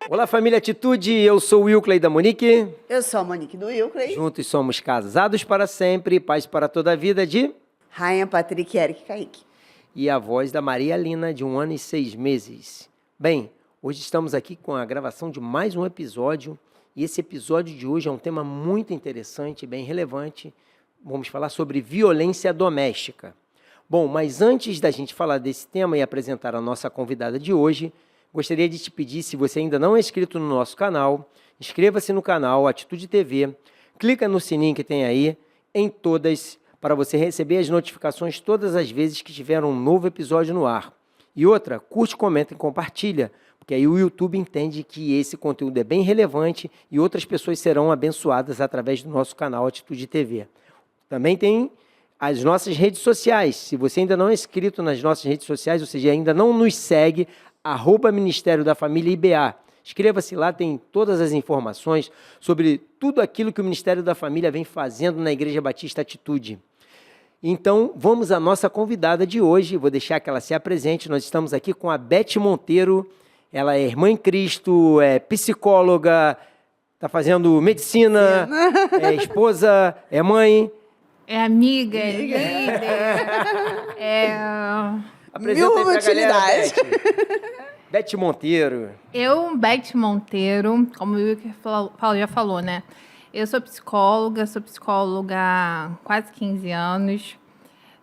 Olá, família Atitude, eu sou o Wilkley da Monique. Eu sou a Monique do Wilkley. Juntos somos casados para sempre, paz para toda a vida de... Rainha, Patrick, Eric e Kaique. E a voz da Maria Lina, de 1 ano e 6 meses. Bem, hoje estamos aqui com a gravação de mais um episódio. E esse episódio de hoje é um tema muito interessante, bem relevante. Vamos falar sobre violência doméstica. Bom, mas antes da gente falar desse tema e apresentar a nossa convidada de hoje, gostaria de te pedir, se você ainda não é inscrito no nosso canal, inscreva-se no canal Atitude TV, clica no sininho que tem aí, em todas, para você receber as notificações todas as vezes que tiver um novo episódio no ar. E outra, curte, comenta e compartilha, porque aí o YouTube entende que esse conteúdo é bem relevante e outras pessoas serão abençoadas através do nosso canal Atitude TV. Também tem as nossas redes sociais. Se você ainda não é inscrito nas nossas redes sociais, ou seja, ainda não nos segue, @Ministério da Família IBA. Inscreva-se lá, tem todas as informações sobre tudo aquilo que o Ministério da Família vem fazendo na Igreja Batista Atitude. Então, vamos à nossa convidada de hoje, vou deixar que ela se apresente. Nós estamos aqui com a Beth Monteiro, ela é irmã em Cristo, é psicóloga, está fazendo medicina, é esposa, é mãe. É amiga, é líder, Apresenta aí pra galera, utilidades. Beth Monteiro. Eu, Beth Monteiro, como o Wilker já falou, né? Eu sou psicóloga há quase 15 anos.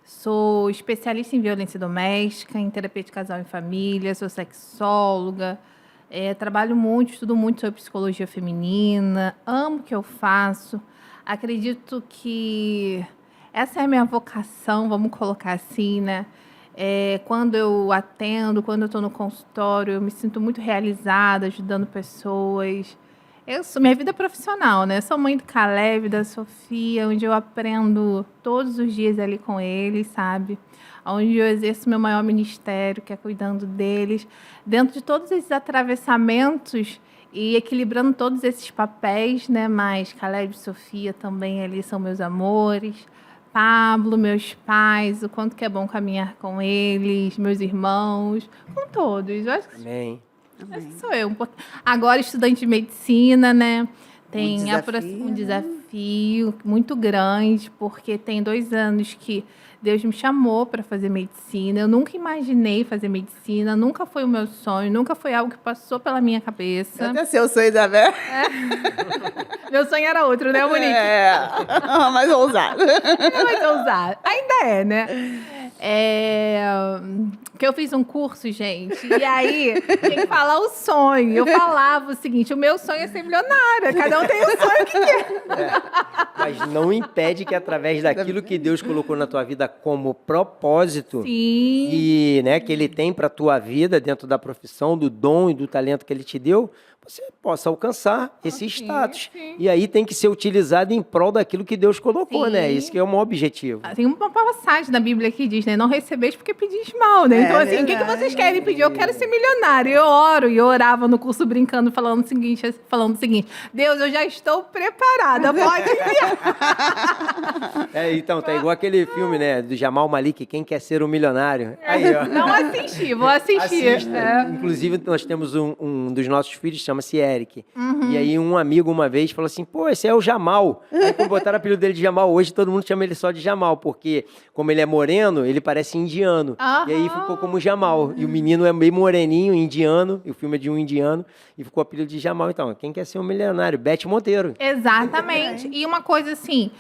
Sou especialista em violência doméstica, em terapia de casal e família, sou sexóloga. Trabalho muito, estudo muito sobre psicologia feminina, amo o que eu faço. Acredito que essa é a minha vocação, vamos colocar assim, né? Quando eu atendo, quando eu estou no consultório, eu me sinto muito realizada, ajudando pessoas. Minha vida é profissional, né? Sou mãe do Caleb, da Sofia, onde eu aprendo todos os dias ali com eles, sabe? Onde eu exerço meu maior ministério, que é cuidando deles. Dentro de todos esses atravessamentos e equilibrando todos esses papéis, né? Mas Caleb e Sofia também ali são meus amores. Pablo, meus pais, o quanto que é bom caminhar com eles, meus irmãos, com todos. Eu acho que Amém. sou eu. Agora, estudante de medicina, né? Tem Um um desafio muito grande, porque tem 2 anos que Deus me chamou para fazer medicina. Eu nunca imaginei fazer medicina, nunca foi o meu sonho, nunca foi algo que passou pela minha cabeça. Até seu sonho, Isabel. Meu sonho era outro, né, Monique? Mais ousado. É mais ousado. Ainda é, né? Que eu fiz um curso, gente, e aí tem que falar o sonho. Eu falava o seguinte: o meu sonho é ser milionária, cada um tem o sonho que quer. Mas não impede que através daquilo que Deus colocou na tua vida como propósito, Sim. e né, que Ele tem para a tua vida, dentro da profissão, do dom e do talento que Ele te deu, você possa alcançar esse status. sim. E aí tem que ser utilizado em prol daquilo que Deus colocou, Sim. né? Isso que é o maior objetivo. Tem uma passagem na Bíblia que diz, né? Não recebeis porque pedis mal, né? Então, assim, o que vocês querem pedir? Eu quero ser milionário. Eu oro e eu orava no curso brincando, falando o seguinte: Deus, eu já estou preparada, pode enviar. Então, tá igual aquele filme, né? Do Jamal Malik, Quem Quer Ser um Milionário. Aí, ó. Não assisti, vou assistir. Assista. Inclusive, nós temos um dos nossos filhos, chama-se Eric. E aí um amigo uma vez falou assim: pô, esse é o Jamal. Aí quando botaram o apelido dele de Jamal, hoje todo mundo chama ele só de Jamal, porque como ele é moreno, ele parece indiano. E aí ficou como Jamal. E o menino é meio moreninho, indiano, e o filme é de um indiano, e ficou o apelido de Jamal. Então, quem quer ser um milionário? Beth Monteiro. Exatamente. E uma coisa assim,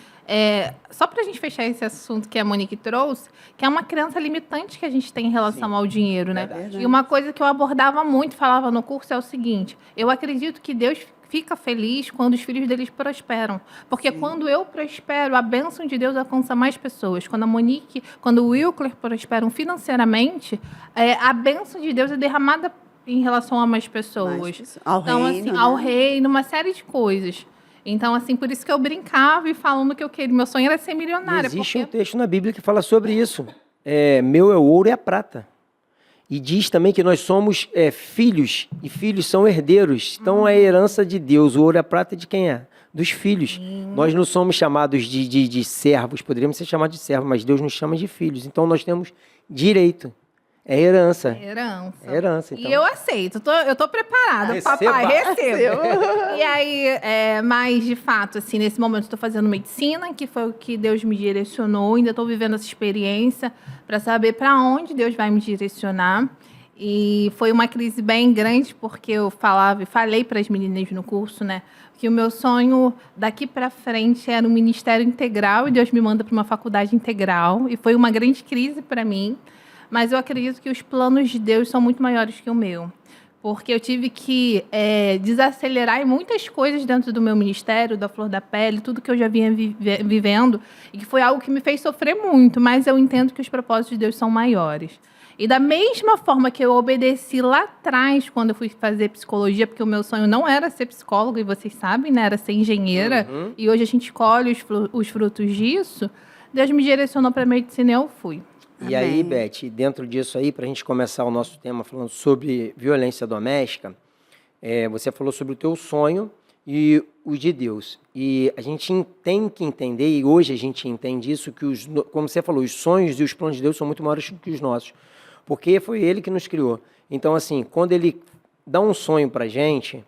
só pra gente fechar esse assunto que a Monique trouxe, que é uma crença limitante que a gente tem em relação ao dinheiro, né? Verdade. E uma coisa que eu abordava muito, falava no curso, é o seguinte: eu acredito que Deus fica feliz quando os filhos deles prosperam. Porque quando eu prospero, a bênção de Deus alcança mais pessoas. Quando a Monique, quando o Wilker prosperam financeiramente, a bênção de Deus é derramada em relação a mais pessoas. Ao então, reino, assim, ao né? reino, uma série de coisas. Então, assim, por isso que eu brincava e falando que eu queria. Meu sonho era ser milionária. Existe porque... um texto na Bíblia que fala sobre isso. Meu é o ouro e a prata. E diz também que nós somos filhos, e filhos são herdeiros. Então, a herança de Deus, o ouro e a prata de quem é? Dos filhos. Nós não somos chamados de servos, poderíamos ser chamados de servos, mas Deus nos chama de filhos. Então, nós temos direito. É herança. Herança. É herança, então. E eu aceito, eu tô preparada. Receba. Papai, receba. E aí, mas de fato, assim, nesse momento estou fazendo medicina, que foi o que Deus me direcionou. Ainda estou vivendo essa experiência para saber para onde Deus vai me direcionar. E foi uma crise bem grande, porque eu falei para as meninas no curso, né, que o meu sonho daqui para frente era um ministério integral e Deus me manda para uma faculdade integral. E foi uma grande crise para mim. Mas eu acredito que os planos de Deus são muito maiores que o meu. Porque eu tive que desacelerar em muitas coisas dentro do meu ministério, da Flor da Pele, tudo que eu já vinha vivendo, e que foi algo que me fez sofrer muito, mas eu entendo que os propósitos de Deus são maiores. E da mesma forma que eu obedeci lá atrás, quando eu fui fazer psicologia, porque o meu sonho não era ser psicóloga, e vocês sabem, né? Era ser engenheira, e hoje a gente colhe os frutos disso, Deus me direcionou para a medicina e eu fui. E aí, Beth, dentro disso aí, para a gente começar o nosso tema falando sobre violência doméstica, você falou sobre o teu sonho e o de Deus. E a gente tem que entender, e hoje a gente entende isso, que, como você falou, os sonhos e os planos de Deus são muito maiores que os nossos, porque foi Ele que nos criou. Então, assim, quando Ele dá um sonho para a gente,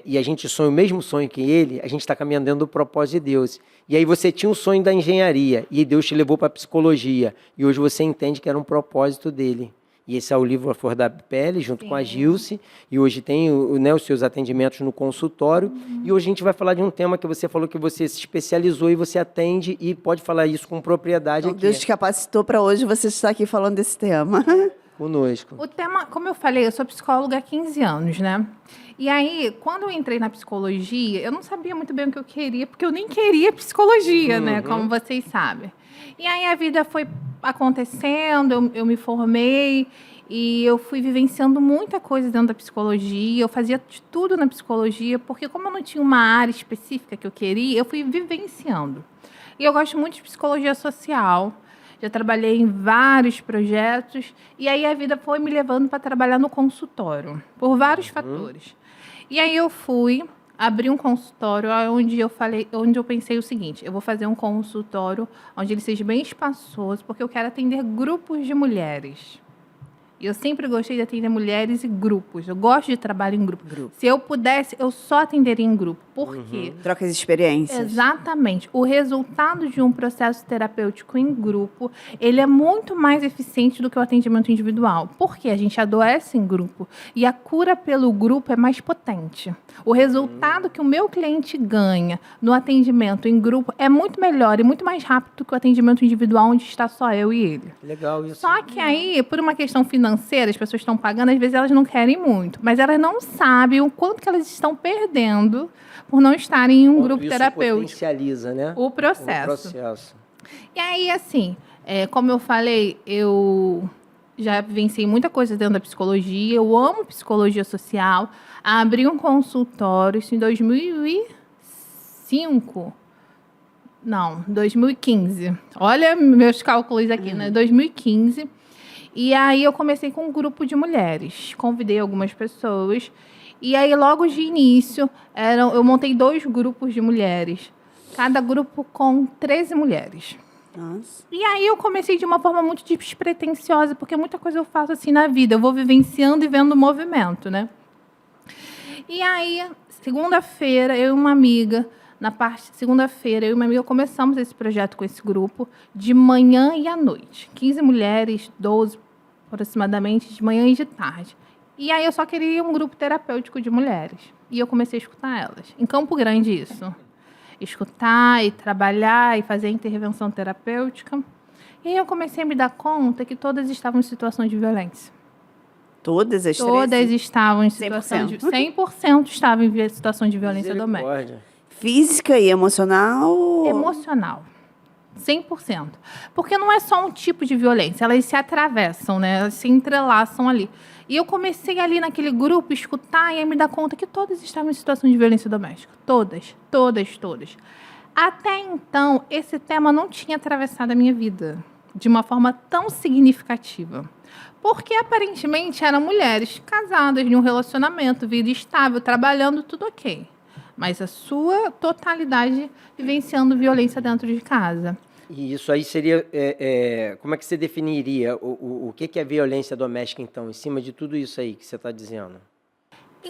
e a gente sonha o mesmo sonho que Ele, a gente está caminhando dentro do propósito de Deus. E aí você tinha um sonho da engenharia, e Deus te levou para a psicologia, e hoje você entende que era um propósito dele. E esse é o livro A Flor da Pele, junto com a Gilce, e hoje tem os seus atendimentos no consultório, e hoje a gente vai falar de um tema que você falou que você se especializou e você atende, e pode falar isso com propriedade Então, aqui. Deus te capacitou para hoje você estar aqui falando desse tema. Conosco. O tema, como eu falei, eu sou psicóloga há 15 anos, né? E aí, quando eu entrei na psicologia, eu não sabia muito bem o que eu queria, porque eu nem queria psicologia, né? Como vocês sabem. E aí a vida foi acontecendo, eu me formei e eu fui vivenciando muita coisa dentro da psicologia. Eu fazia de tudo na psicologia, porque como eu não tinha uma área específica que eu queria, eu fui vivenciando. E eu gosto muito de psicologia social. Já trabalhei em vários projetos e aí a vida foi me levando para trabalhar no consultório, por vários fatores. E aí eu fui abrir um consultório onde eu pensei o seguinte: eu vou fazer um consultório onde ele seja bem espaçoso, porque eu quero atender grupos de mulheres. E eu sempre gostei de atender mulheres e grupos. Eu gosto de trabalho em grupo. Se eu pudesse, eu só atenderia em grupo. Por quê? Trocas de experiências. Exatamente. O resultado de um processo terapêutico em grupo, ele é muito mais eficiente do que o atendimento individual. Porque a gente adoece em grupo e a cura pelo grupo é mais potente. O resultado que o meu cliente ganha no atendimento em grupo é muito melhor e muito mais rápido do que o atendimento individual, onde está só eu e ele. Legal isso. Só que aí, por uma questão financeira, as pessoas estão pagando, às vezes elas não querem muito, mas elas não sabem o quanto que elas estão perdendo por não estarem em um grupo terapêutico. Potencializa, né? O processo. E aí, assim, como eu falei, eu já vivenciei muita coisa dentro da psicologia, eu amo psicologia social, abri um consultório isso em 2005. Não, 2015. Olha meus cálculos aqui, né? 2015. E aí eu comecei com um grupo de mulheres. Convidei algumas pessoas. E aí, logo de início, eu montei 2 grupos de mulheres. Cada grupo com 13 mulheres. Nossa. E aí eu comecei de uma forma muito despretensiosa, porque muita coisa eu faço assim na vida. Eu vou vivenciando e vendo o movimento, né? E aí, segunda-feira, eu e uma amiga... Segunda-feira, eu e uma amiga começamos esse projeto com esse grupo de manhã e à noite. 15 mulheres, 12 aproximadamente, de manhã e de tarde. E aí eu só queria um grupo terapêutico de mulheres. E eu comecei a escutar elas. Em Campo Grande, isso. Escutar e trabalhar e fazer intervenção terapêutica. E aí eu comecei a me dar conta que todas estavam em situação de violência. Todas as 13? Todas estavam em situação de... 100% estavam em situação de violência doméstica. Física e emocional? Emocional. 100%. Porque não é só um tipo de violência, elas se atravessam, né? Elas se entrelaçam ali. E eu comecei ali naquele grupo a escutar e aí me dar conta que todas estavam em situação de violência doméstica. Todas. Todas, todas. Até então, esse tema não tinha atravessado a minha vida. de uma forma tão significativa? Porque aparentemente eram mulheres casadas, em um relacionamento, vida estável, trabalhando, tudo ok. Mas a sua totalidade vivenciando violência dentro de casa. E isso aí seria... como é que você definiria o que é violência doméstica, então, em cima de tudo isso aí que você está dizendo?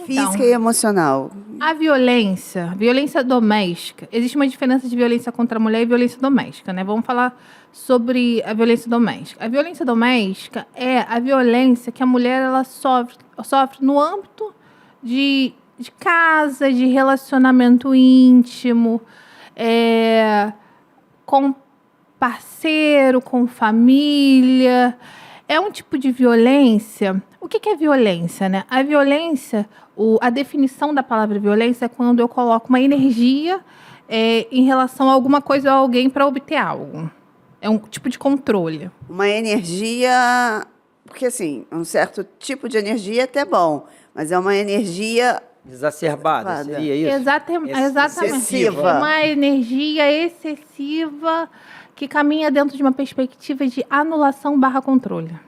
Física e emocional. A violência doméstica, existe uma diferença de violência contra a mulher e violência doméstica, né? Vamos falar sobre a violência doméstica. A violência doméstica é a violência que a mulher ela sofre no âmbito de casa, de relacionamento íntimo, com parceiro, com família. É um tipo de violência. O que é violência, né? A violência, a definição da palavra violência é quando eu coloco uma energia em relação a alguma coisa ou alguém para obter algo. É um tipo de controle. Uma energia... Porque, assim, um certo tipo de energia é até bom, mas é uma energia... Exacerbada, seria isso? Exatamente. Excessiva. Uma energia excessiva que caminha dentro de uma perspectiva de anulação/controle.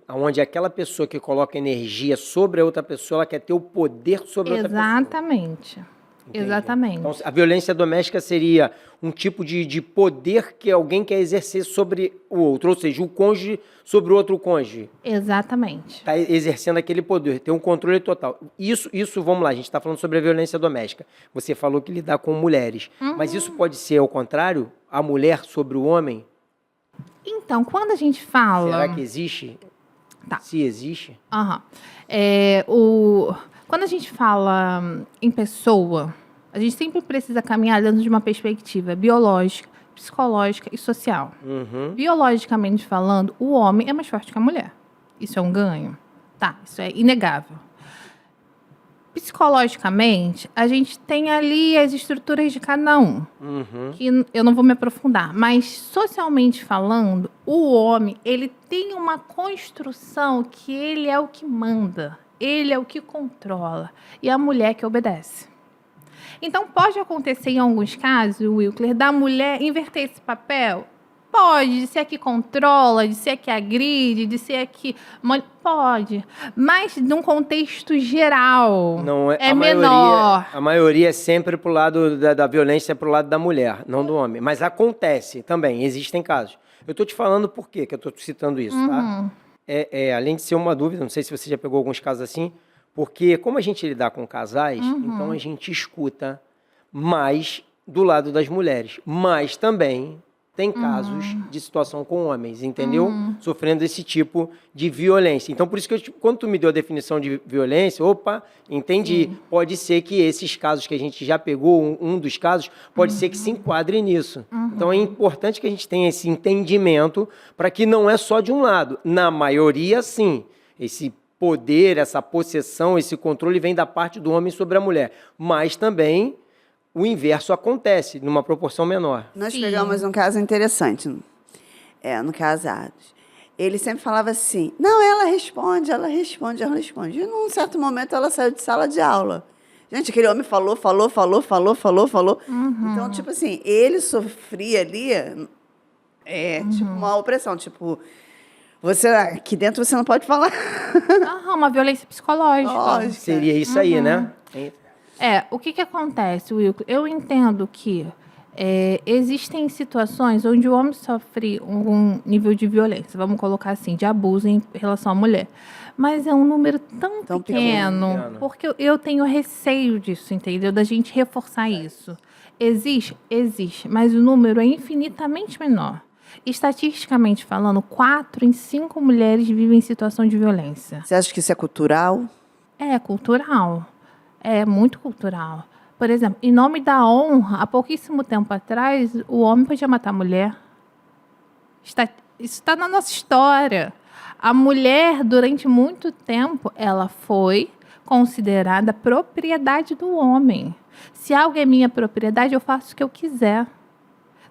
Onde aquela pessoa que coloca energia sobre a outra pessoa, ela quer ter o poder sobre a outra pessoa. Exatamente. Entendi. Exatamente. Então, a violência doméstica seria um tipo de poder que alguém quer exercer sobre o outro, ou seja, o cônjuge sobre o outro cônjuge. Exatamente. Está exercendo aquele poder, tem um controle total. Isso, vamos lá, a gente está falando sobre a violência doméstica. Você falou que lidar com mulheres, mas isso pode ser ao contrário? A mulher sobre o homem? Então, quando a gente fala... Será que existe? Tá. Se existe? Quando a gente fala em pessoa, a gente sempre precisa caminhar dentro de uma perspectiva biológica, psicológica e social. Biologicamente falando, o homem é mais forte que a mulher. Isso é um ganho? Tá, isso é inegável. Psicologicamente, a gente tem ali as estruturas de cada um, que eu não vou me aprofundar, mas socialmente falando, o homem ele tem uma construção que ele é o que manda, ele é o que controla, e a mulher que obedece. Então, pode acontecer em alguns casos, Wilker, da mulher inverter esse papel? Pode, de ser a que controla, de ser a que agride, de ser a que... Pode, mas num contexto geral, não é menor. A maioria é sempre pro lado da violência, pro lado da mulher, não do homem. Mas acontece também, existem casos. Eu estou te falando por quê que eu estou citando isso, tá? Além de ser uma dúvida, não sei se você já pegou alguns casos assim, porque como a gente lidar com casais, então a gente escuta mais do lado das mulheres, mas também... Tem casos de situação com homens, entendeu? Sofrendo esse tipo de violência. Então, por isso que quando tu me deu a definição de violência, entendi. Pode ser que esses casos que a gente já pegou, um dos casos, pode ser que se enquadre nisso. Então, é importante que a gente tenha esse entendimento para que não é só de um lado. Na maioria, sim. Esse poder, essa possessão, esse controle vem da parte do homem sobre a mulher. Mas também... o inverso acontece, numa proporção menor. Nós pegamos um caso interessante, no Casados. Ele sempre falava assim, não, ela responde. E num certo momento ela saiu de sala de aula. Gente, aquele homem falou. Então, tipo assim, ele sofria ali, tipo uma opressão, tipo... aqui dentro você não pode falar. Uma violência psicológica. Lógico. Seria isso aí, né? O que acontece, Wilker? Eu entendo que existem situações onde o homem sofre um nível de violência, vamos colocar assim, de abuso em relação à mulher. Mas é um número tão pequeno, porque eu tenho receio disso, entendeu? Da gente reforçar isso. Existe? Existe, mas o número é infinitamente menor. Estatisticamente falando, 4 em 5 mulheres vivem em situação de violência. Você acha que isso é cultural? É cultural. É muito cultural. Por exemplo, em nome da honra, há pouquíssimo tempo atrás, o homem podia matar a mulher. Isso está na nossa história. A mulher, durante muito tempo, ela foi considerada propriedade do homem. Se algo é minha propriedade, eu faço o que eu quiser.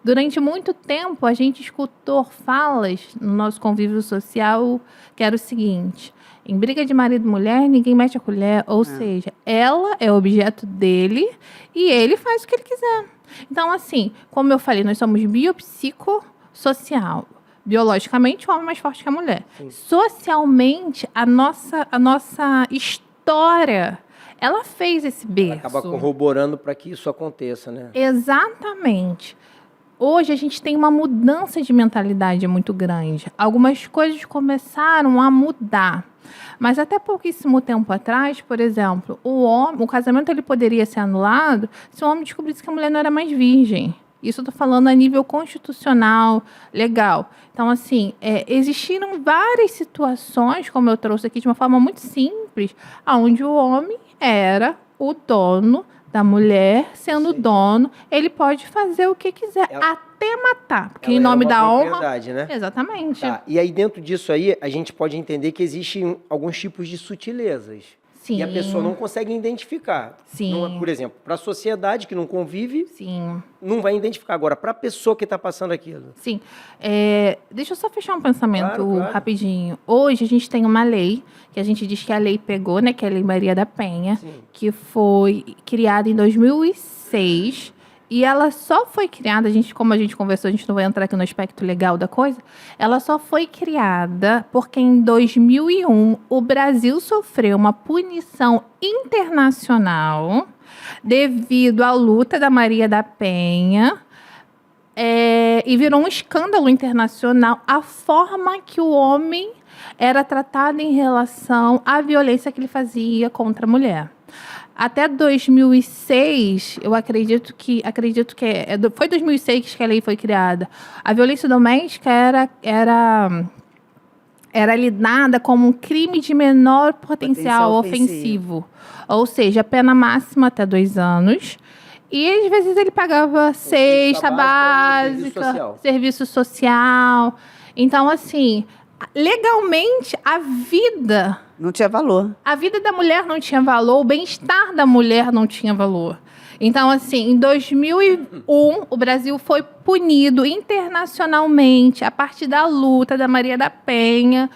Durante muito tempo, a gente escutou falas no nosso convívio social que era o seguinte... Em briga de marido e mulher, ninguém mete a colher. Ou seja, ela é objeto dele e ele faz o que ele quiser. Então, assim, como eu falei, nós somos biopsico, social. Biologicamente, o homem é mais forte que a mulher. Sim. Socialmente, a nossa história, ela fez esse berço. Ela acaba corroborando para que isso aconteça, né? Exatamente. Hoje a gente tem uma mudança de mentalidade muito grande. Algumas coisas começaram a mudar. Mas até pouquíssimo tempo atrás, por exemplo, o casamento ele poderia ser anulado se o homem descobrisse que a mulher não era mais virgem. Isso eu estou falando a nível constitucional, legal. Então, assim, existiram várias situações, como eu trouxe aqui de uma forma muito simples, onde o homem era o dono da mulher, sendo dono, ele pode fazer o que quiser, até matar. Porque em nome da honra... Né? Exatamente. Tá. E aí, dentro disso aí, a gente pode entender que existem alguns tipos de sutilezas. Sim. E a pessoa não consegue identificar. Sim. Não, por exemplo, para a sociedade que não convive, sim, não vai identificar. Agora, para a pessoa que está passando aquilo. Sim. Deixa eu só fechar um pensamento claro. rapidinho. Hoje a gente tem uma lei, que a gente diz que a lei pegou, né? Que é a Lei Maria da Penha, sim, que foi criada em 2006. E ela só foi criada, como a gente conversou, a gente não vai entrar aqui no aspecto legal da coisa, ela só foi criada porque em 2001 o Brasil sofreu uma punição internacional devido à luta da Maria da Penha, e virou um escândalo internacional a forma que o homem era tratado em relação à violência que ele fazia contra a mulher. Até 2006, eu acredito que foi 2006 que a lei foi criada. A violência doméstica era lidada como um crime de menor potencial ofensivo. Ou seja, pena máxima até 2 anos. E, às vezes, ele pagava cesta básica, serviço social. Então, assim, legalmente, a vida... não tinha valor. A vida da mulher não tinha valor, o bem-estar da mulher não tinha valor. Então, assim, em 2001, o Brasil foi punido internacionalmente a partir da luta da Maria da Penha,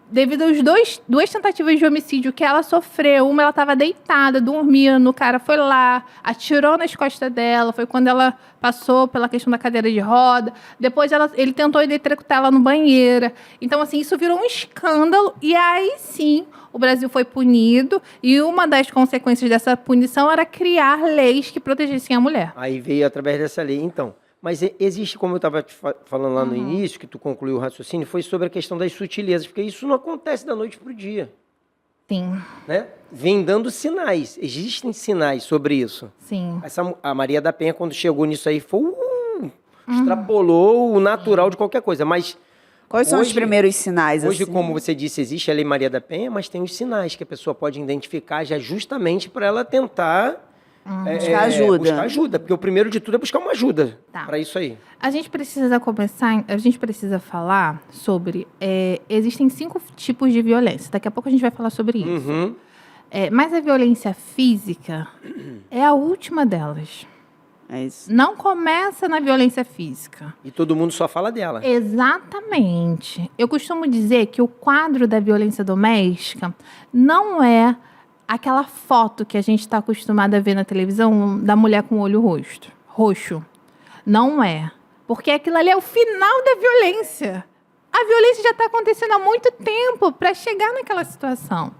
devido às duas tentativas de homicídio que ela sofreu. Uma, ela estava deitada, dormindo, o cara foi lá, atirou nas costas dela, foi quando ela passou pela questão da cadeira de roda. Depois ele tentou eletrocutar ela no banheiro. Então, assim, isso virou um escândalo. E aí, sim, o Brasil foi punido. E uma das consequências dessa punição era criar leis que protegessem a mulher. Aí veio através dessa lei, então. Mas existe, como eu estava falando lá no início, que tu concluiu o raciocínio, foi sobre a questão das sutilezas, porque isso não acontece da noite para o dia. Sim. Né? Vem dando sinais, existem sinais sobre isso. Sim. A Maria da Penha, quando chegou nisso aí, extrapolou o natural de qualquer coisa, mas... Quais são os primeiros sinais? Hoje, assim? como você disse, existe a Lei Maria da Penha, mas tem os sinais que a pessoa pode identificar já justamente para ela tentar... buscar ajuda. Buscar ajuda, porque o primeiro de tudo é buscar uma ajuda para isso aí. A gente precisa falar sobre... existem 5 tipos de violência. Daqui a pouco a gente vai falar sobre isso. Uhum. Mas a violência física é a última delas. É isso. Não começa na violência física. E todo mundo só fala dela. Exatamente. Eu costumo dizer que o quadro da violência doméstica não é aquela foto que a gente está acostumado a ver na televisão da mulher com o olho roxo. Não é. Porque aquilo ali é o final da violência. A violência já está acontecendo há muito tempo para chegar naquela situação.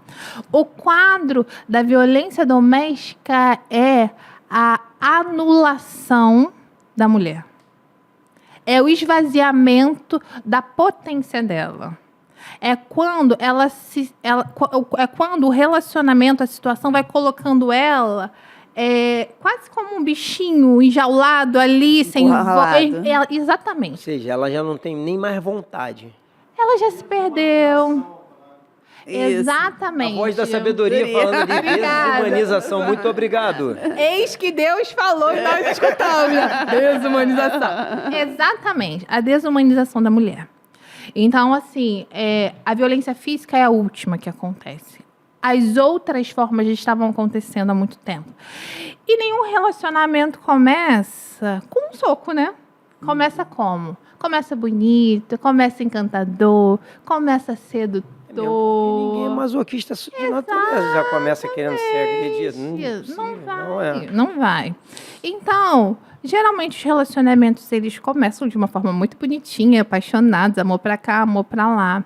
O quadro da violência doméstica é a anulação da mulher. É o esvaziamento da potência dela. É quando quando o relacionamento, a situação vai colocando ela quase como um bichinho enjaulado ali, sem voz. Exatamente. Ou seja, ela já não tem nem mais vontade. Ela já se perdeu. Isso. Exatamente. A voz da sabedoria falando de desumanização. Muito obrigado. Eis que Deus falou e nós escutamos. Desumanização. Exatamente. A desumanização da mulher. Então, assim, a violência física é a última que acontece. As outras formas já estavam acontecendo há muito tempo. E nenhum relacionamento começa com um soco, né? Começa como? Começa bonito, começa encantador, começa cedo. Porque ninguém é masoquista de natureza, já começa querendo ser agredido. Não vai. Então, geralmente os relacionamentos eles começam de uma forma muito bonitinha, apaixonados, amor pra cá, amor pra lá.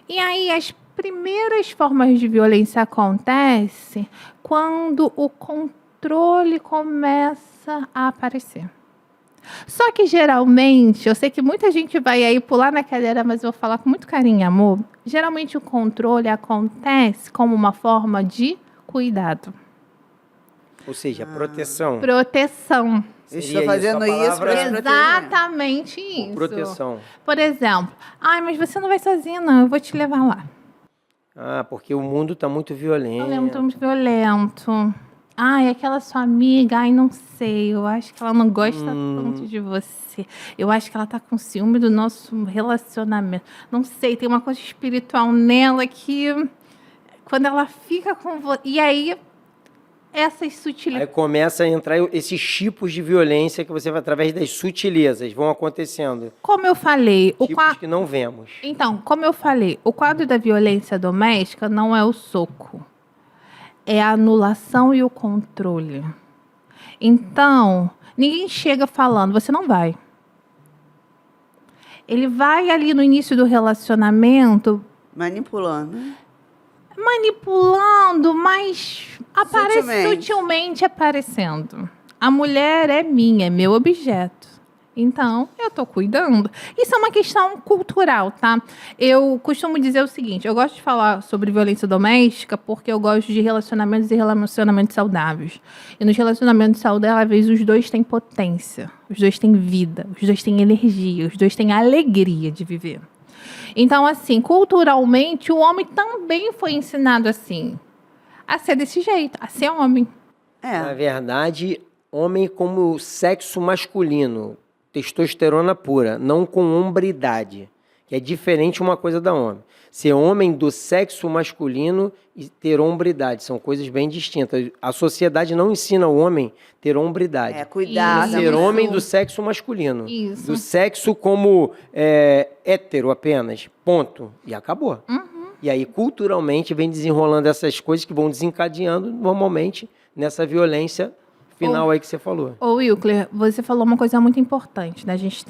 E aí as primeiras formas de violência acontecem quando o controle começa a aparecer. Só que geralmente, eu sei que muita gente vai aí pular na cadeira, mas eu vou falar com muito carinho e amor. Geralmente o controle acontece como uma forma de cuidado. Ou seja, proteção. Proteção. Estou fazendo isso para te proteger. Exatamente isso. Proteção. Por exemplo, mas você não vai sozinha, não, eu vou te levar lá. Porque o mundo está muito violento. Eu lembro, tá muito violento. Aquela sua amiga, não sei, eu acho que ela não gosta tanto de você. Eu acho que ela tá com ciúme do nosso relacionamento. Não sei, tem uma coisa espiritual nela que quando ela fica com você... E aí, essas sutilezas... Aí começa a entrar esses tipos de violência que você vai, através das sutilezas, vão acontecendo. Como eu falei... Tipos que não vemos. Então, como eu falei, o quadro da violência doméstica não é o soco. É a anulação e o controle. Então, ninguém chega falando, você não vai. Ele vai ali no início do relacionamento... Manipulando, mas aparece sutilmente aparecendo. A mulher é minha, é meu objeto. Então, eu estou cuidando. Isso é uma questão cultural, tá? Eu costumo dizer o seguinte, eu gosto de falar sobre violência doméstica porque eu gosto de relacionamentos e relacionamentos saudáveis. E nos relacionamentos saudáveis, os dois têm potência, os dois têm vida, os dois têm energia, os dois têm alegria de viver. Então, assim, culturalmente, o homem também foi ensinado assim, a ser desse jeito, a ser homem. Na verdade, homem como sexo masculino, testosterona pura, não com hombridade, que é diferente uma coisa da homem. Ser homem do sexo masculino e ter hombridade, são coisas bem distintas. A sociedade não ensina o homem a ter hombridade. Cuidar. Ser homem do sexo masculino. Isso. Do sexo como hétero apenas, ponto. E acabou. E aí, culturalmente, vem desenrolando essas coisas que vão desencadeando, normalmente, nessa violência final aí que você falou. Wilcler, você falou uma coisa muito importante, né? A gente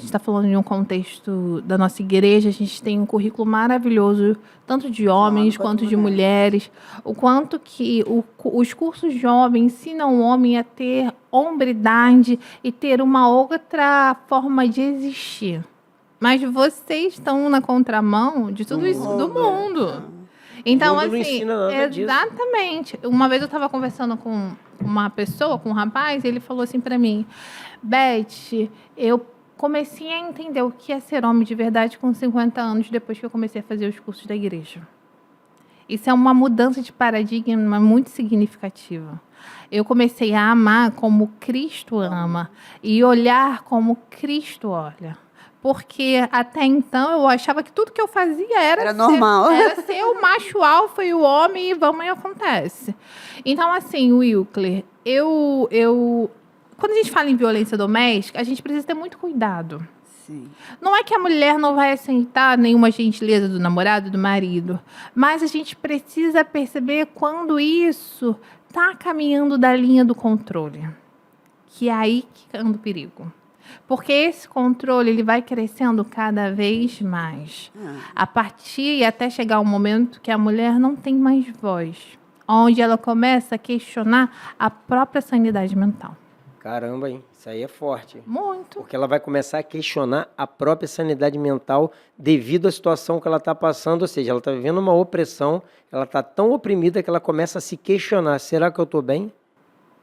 está falando de um contexto da nossa igreja, a gente tem um currículo maravilhoso, tanto de homens quanto de mulheres. O quanto que os cursos de homens ensinam o homem a ter hombridade e ter uma outra forma de existir. Mas vocês estão na contramão de tudo isso do mundo. Então, o mundo não assim, ensina nada disso. Exatamente. Uma vez eu estava conversando com uma pessoa, com um rapaz, e ele falou assim para mim, Beth, eu comecei a entender o que é ser homem de verdade com 50 anos, depois que eu comecei a fazer os cursos da igreja. Isso é uma mudança de paradigma muito significativa. Eu comecei a amar como Cristo ama e olhar como Cristo olha. Porque até então eu achava que tudo que eu fazia era normal. Era ser o macho alfa e o homem e vamos e acontece. Então, assim, Wilcler, quando a gente fala em violência doméstica, a gente precisa ter muito cuidado. Sim. Não é que a mulher não vai aceitar nenhuma gentileza do namorado, do marido, mas a gente precisa perceber quando isso está caminhando da linha do controle. Que é aí que anda o perigo. Porque esse controle ele vai crescendo cada vez mais. A partir e até chegar um momento que a mulher não tem mais voz. Onde ela começa a questionar a própria sanidade mental. Caramba, hein? Isso aí é forte. Muito. Porque ela vai começar a questionar a própria sanidade mental devido à situação que ela está passando. Ou seja, ela está vivendo uma opressão, ela está tão oprimida que ela começa a se questionar. Será que eu estou bem?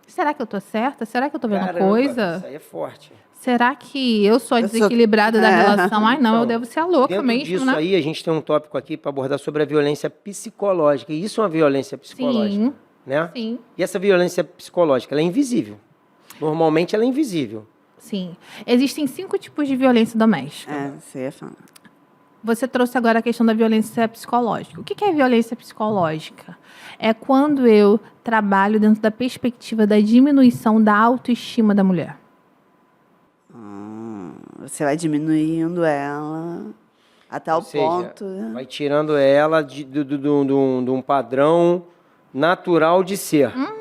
Será que eu estou certa? Será que eu estou vendo Caramba, coisa? Isso aí é forte. Será que eu sou a desequilibrada da relação? Ai, não, Então, eu devo ser a louca dentro mesmo, disso né? aí, a gente tem um tópico aqui para abordar sobre a violência psicológica. E isso é uma violência psicológica. Sim, Né? sim. E essa violência psicológica, ela é invisível. Normalmente, ela é invisível. Sim. Existem 5 tipos de violência doméstica. Você ia falar. Você trouxe agora a questão da violência psicológica. O que é violência psicológica? É quando eu trabalho dentro da perspectiva da diminuição da autoestima da mulher. Você vai diminuindo ela A tal Ou seja, ponto, né? vai tirando ela de um padrão natural de ser. Não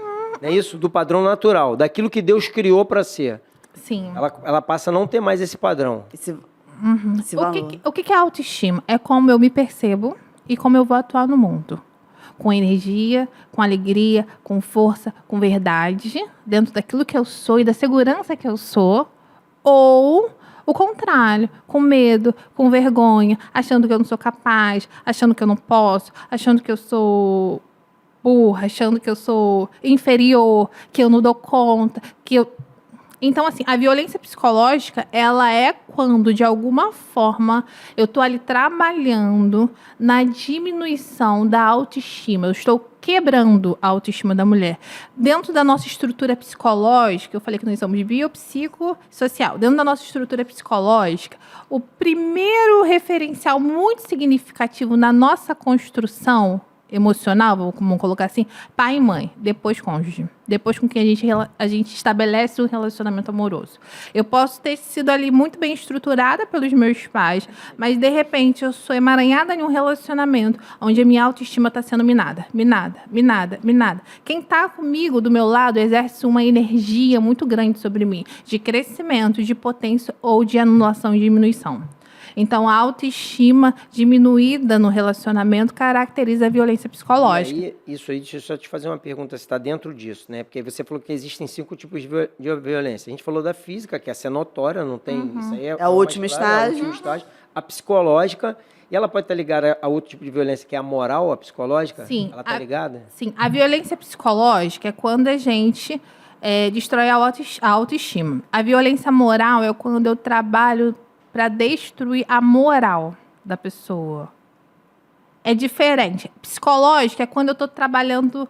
é isso? Do padrão natural, daquilo que Deus criou para ser. Sim. Ela passa a não ter mais esse padrão. Esse O valor. que é autoestima? É como eu me percebo e como eu vou atuar no mundo. Com energia, com alegria, com força, com verdade, dentro daquilo que eu sou e da segurança que eu sou. Ou o contrário, com medo, com vergonha, achando que eu não sou capaz, achando que eu não posso, achando que eu sou burra, achando que eu sou inferior, que eu não dou conta, que eu... Então, assim, a violência psicológica, ela é quando, de alguma forma, eu estou ali trabalhando na diminuição da autoestima. Eu estou quebrando a autoestima da mulher. Dentro da nossa estrutura psicológica, eu falei que nós somos biopsicossocial. Dentro da nossa estrutura psicológica, o primeiro referencial muito significativo na nossa construção emocional, vamos colocar assim, pai e mãe, depois cônjuge, depois com quem a gente estabelece um relacionamento amoroso. Eu posso ter sido ali muito bem estruturada pelos meus pais, mas de repente eu sou emaranhada em um relacionamento onde a minha autoestima está sendo minada. Quem está comigo do meu lado exerce uma energia muito grande sobre mim, de crescimento, de potência ou de anulação e diminuição. Então, a autoestima diminuída no relacionamento caracteriza a violência psicológica. E aí, isso aí, deixa eu só te fazer uma pergunta, se está dentro disso, né? Porque você falou que existem 5 tipos de violência. A gente falou da física, que essa é notória, não tem... Isso aí É o último mais claro, estágio. É o último estágio. A psicológica, e ela pode estar ligada a outro tipo de violência, que é a moral, a psicológica? Sim. Ela está ligada? Sim. A violência psicológica é quando a gente destrói a autoestima. A violência moral é quando eu trabalho para destruir a moral da pessoa. É diferente. Psicológica é quando eu estou trabalhando...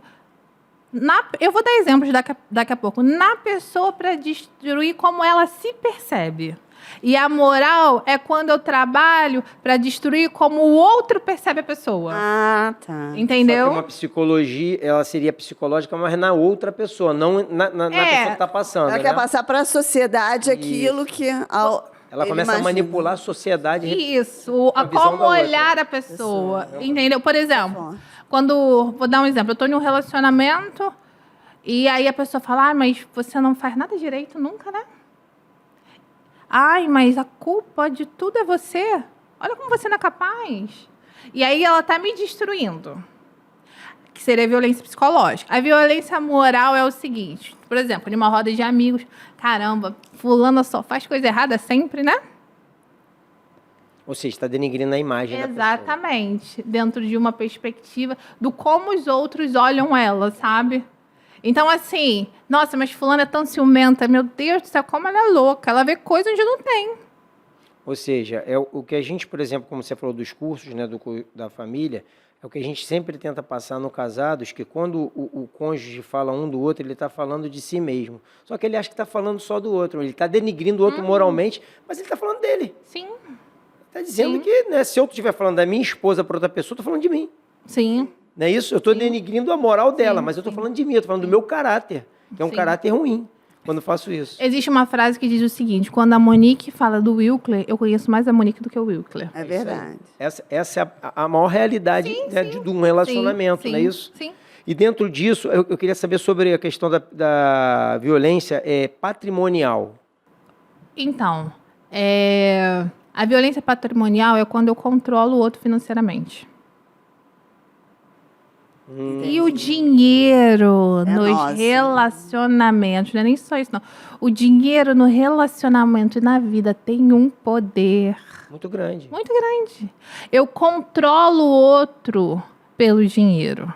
eu vou dar exemplos daqui a pouco. Na pessoa para destruir como ela se percebe. E a moral é quando eu trabalho para destruir como o outro percebe a pessoa. Ah, tá. Entendeu? Só que uma psicologia, ela seria psicológica, mas na outra pessoa, não na pessoa que está passando, Ela né? quer passar para a sociedade aquilo que... Ela começa a manipular a sociedade. Isso, a visão como da outra. olhar a pessoa, entendeu? Por exemplo, vou dar um exemplo, eu estou em um relacionamento e aí a pessoa fala, mas você não faz nada direito nunca, né? Ai, mas a culpa de tudo é você. Olha como você não é capaz. E aí ela está me destruindo. Que seria a violência psicológica. A violência moral é o seguinte, por exemplo, em uma roda de amigos, caramba, fulana só faz coisa errada sempre, né? Ou seja, está denigrindo a imagem da pessoa. Exatamente. Dentro de uma perspectiva do como os outros olham ela, sabe? Então, assim, nossa, mas fulana é tão ciumenta, meu Deus do céu, como ela é louca. Ela vê coisa onde não tem. Ou seja, é o que a gente, por exemplo, como você falou dos cursos, né, da família, é o que a gente sempre tenta passar no Casados, que quando o cônjuge fala um do outro, ele está falando de si mesmo. Só que ele acha que está falando só do outro. Ele está denigrindo o outro moralmente, mas ele está falando dele. Sim. Está dizendo que, né, se eu estiver falando da minha esposa para outra pessoa, estou falando de mim. Sim. Não é isso? Eu estou denigrindo a moral dela, mas eu estou falando de mim, eu estou falando do meu caráter, que é um caráter ruim quando eu faço isso. Existe uma frase que diz o seguinte, quando a Monique fala do Wilkler, eu conheço mais a Monique do que o Wilkler. É verdade. Essa é a maior realidade, né, de um relacionamento, não é isso? Sim. E dentro disso, eu queria saber sobre a questão da violência patrimonial. Então, a violência patrimonial é quando eu controlo o outro financeiramente. E o dinheiro nos nosso. relacionamentos, não é nem só isso, não. O dinheiro no relacionamento e na vida tem um poder Muito grande. muito grande. Eu controlo o outro pelo dinheiro.